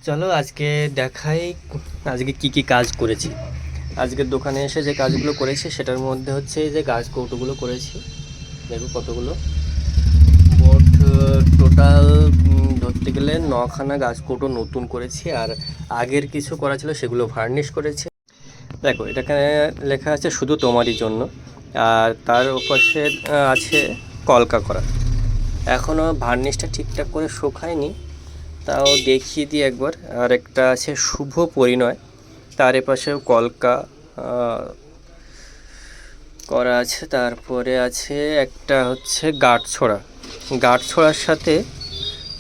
চলো আজকে দেখাই আজকে কি কি কাজ করেছি। আজকের দোকানে এসে যে কাজগুলো করেছি সেটার মধ্যে হচ্ছে এই যে গাছ কৌটোগুলো করেছি। দেখো কতগুলো, মোট টোটাল ধরতে গেলে 9খানা গাছ কৌটো নতুন করেছি, আর আগের কিছু করা ছিল সেগুলো ভার্নিশ করেছি। দেখো এটাকে লেখা আছে শুধু তোমারই জন্য, আর তার ওপাশে আছে কলকা করা। এখনও ভার্নিশটা ঠিকঠাক করে শুকায়নি, তাও দেখিয়ে দিই একবার। আর একটা আছে শুভ পরিণয়, তার এপাশেও কলকা করা আছে। তারপরে আছে একটা হচ্ছে গাঁটছড়া, গাঁটছড়ার সাথে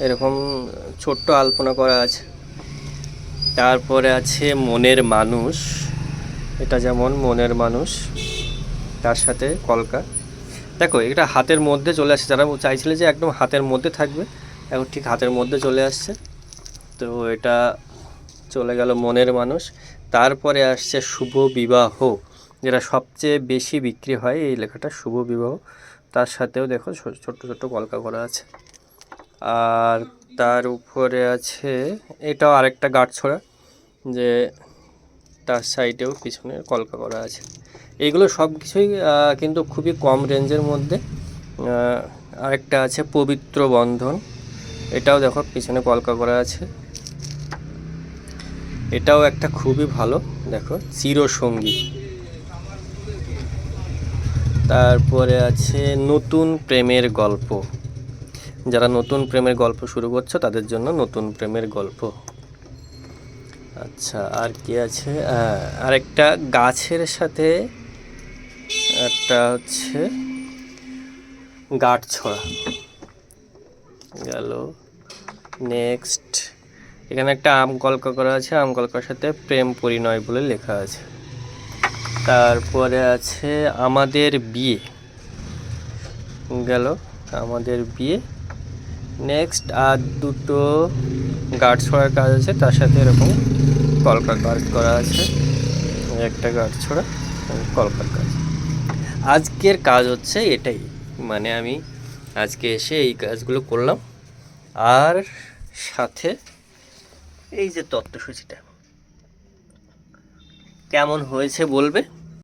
এরকম ছোট্ট আলপনা করা আছে। তারপরে আছে মনের মানুষ, এটা যেমন মনের মানুষ তার সাথে কলকা। দেখো এটা হাতের মধ্যে চলে আসছে, যারা চাইছিলে যে একদম হাতের মধ্যে থাকবে এখন ঠিক হাতের মধ্যে চলে আসছে। তো এটা চলে গেল মনের মানুষ। তারপরে আসছে শুভ বিবাহ, যেটা সবচেয়ে বেশি বিক্রি হয় এই লেখাটা শুভ বিবাহ, তার সাথেও দেখো ছোট্ট ছোট্ট কলকা করা আছে। আর তার উপরে আছে এটাও আরেকটা গাঁটছড়া, যে তার সাইডেও পিছনে কলকা করা আছে। এইগুলো সব কিছুই কিন্তু খুবই কম রেঞ্জের মধ্যে। আরেকটা আছে পবিত্র বন্ধন, এটাও দেখো পিছনে কলকা করা আছে। এটাও একটা খুবই ভালো, দেখো চিরসঙ্গী। তারপরে আছে নতুন প্রেমের গল্প, যারা নতুন প্রেমের গল্প শুরু করছো তাদের জন্য নতুন প্রেমের গল্প। আচ্ছা আর কি আছে, আরেকটা গাছের সাথে একটা হচ্ছে গাঁটছড়া গেল। নেক্সট এখানে একটা আম কলকা করা আছে, আম কলকার সাথে প্রেম পরিণয় বলে লেখা আছে। তারপরে আছে আমাদের বিয়ে গেল, আমাদের বিয়ে। নেক্সট আর দুটো গাঁটছড়ার কাজ আছে, তার সাথে এরকম কলকার কাজ করা আছে। একটা গাঁটছড়া, কলকার কাজ। আজকের কাজ হচ্ছে এটাই, মানে আমি আজকে এসে এই কাজগুলো করলাম। আর সাথে এই যে তথ্যসূচিটা কেমন হয়েছে বলবে।